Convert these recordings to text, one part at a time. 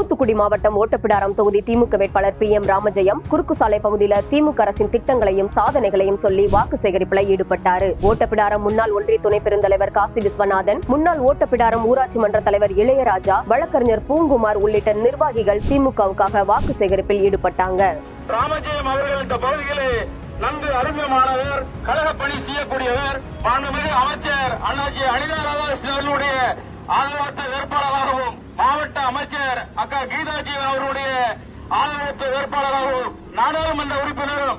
தூத்துக்குடி மாவட்டம் ஓட்டப்பிடாரம் தொகுதி திமுக வேட்பாளர் PM ராமஜெயம் குறுக்கு சாலை பகுதியில திமுக அரசின் திட்டங்களையும் சாதனைகளையும் சொல்லி வாக்கு சேகரிப்புல ஈடுபட்டாரு. ஓட்டப்பிடாரம் முன்னாள் ஒன்றிய துணை பெருந்தலைவர் காசி விஸ்வநாதன், முன்னாள் ஓட்டப்பிடாரம் ஊராட்சி மன்ற தலைவர் இளையராஜா, வழக்கறிஞர் பூங்குமார் உள்ளிட்ட நிர்வாகிகள் திமுகவுக்காக வாக்கு சேகரிப்பில் ஈடுபட்டாங்க. ராமஜெயம் அவர்கள் இந்த பகுதியிலே நன்கு அறிமுகமானவர், கழக பணி செய்யக்கூடியவர், மாண்புமிகு அமைச்சர் அண்ணாச்சி அனிதா ராதாகிருஷ்ணன் அவர்களுடைய ஆதரவற்ற வேட்பாளராகவும், மாவட்ட அமைச்சர் அக்கா கீதாஜி அவர்களுடைய ஆதரவற்ற வேட்பாளராகவும், நாடாளுமன்ற உறுப்பினரும்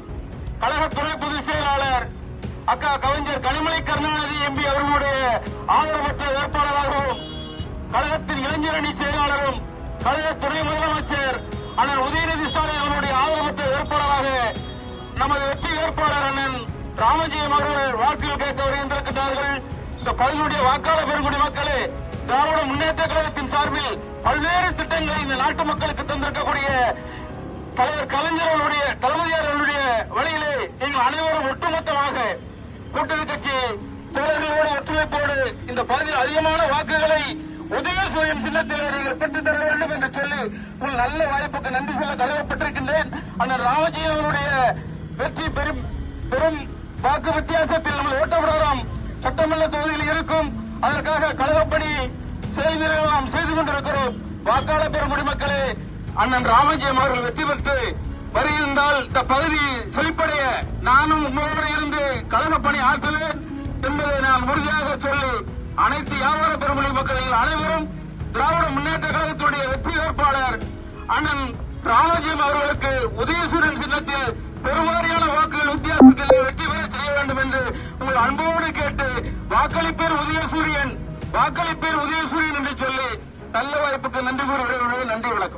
கழக துணை பொதுச் செயலாளர் அக்கா கவிஞர் கனிமொழி கருணாநிதி MP அவர்களுடைய ஆதரவற்ற வேட்பாளராகவும், கழகத்தின் இளைஞரணி செயலாளரும் கழக துணை முதலமைச்சர் அண்ணன் உதயநிதி ஸ்டாலின் அவர்களுடைய ஆதரவற்ற வேட்பாளராக நமது வெற்றி வேட்பாளர் அண்ணன் ராமஜெயம் அவர்கள் வாக்குகள் கேட்க வருகின்றிருக்கிறார்கள். இந்த பகுதியுடைய வாக்காளர் பெருங்குடி மக்களே, திராவிட முன்னேற்ற கழகத்தின் சார்பில் பல்வேறு திட்டங்களை இந்த நாட்டு மக்களுக்கு தந்திருக்கக்கூடிய தலைவர் கலைஞர் அவர்களுடைய தளபதியார் அவர்களுடைய வழியிலே நீங்கள் அனைவரும் ஒட்டுமொத்தமாக கூட்டணி கட்சி தோழர்களோடு ஒத்துழைப்போடு இந்த பகுதியில் அதிகமான வாக்குகளை உதயசூரியன் சின்னத்தில் நீங்கள் பெற்றுத் தர வேண்டும் என்று சொல்லி உங்கள் நல்ல வாய்ப்புக்கு நன்றி சொல்ல கடமைப்பட்டிருக்கின்றேன். அண்ணன் ராமஜெயம் அவருடைய வெற்றி பெரும் வாக்கு வித்தியாசத்தில் நம்ம ஓட்டப்பிடாரம் சட்டமன்ற தொகுதியில் இருக்கும். அதற்காக கழகப்படி செயல்வீரர்கள் நாம் செய்து கொண்டிருக்கிறோம். வாக்காளர் பெருங்குடி மக்களே, அண்ணன் ராமஜெயம் அவர்கள் வெற்றி பெற்று வருகின்றால் இந்த பகுதி செழிப்படைய நானும் உங்களோடு இருந்து கழக பணி ஆற்றுவேன் என்பதை நான் உறுதியாக சொல்லி அனைத்து வியாபார பெருங்குடி மக்களில் அனைவரும் திராவிட முன்னேற்ற கழகத்துடைய வெற்றி வேட்பாளர் அண்ணன் ராமஜெயம் அவர்களுக்கு உதயசூரியன் சின்னத்தில் பெருவாரியான வாக்குகள் வித்தியாசத்தில் வெற்றி பெற செய்ய வேண்டும் என்று உங்கள் அன்போடு கேட்டு வாக்களிப்பேர் உதயசூரியன் என்று சொல்லி நல்ல வாய்ப்புக்கு நன்றி கூறுகிறேன். நன்றி, வணக்கம்.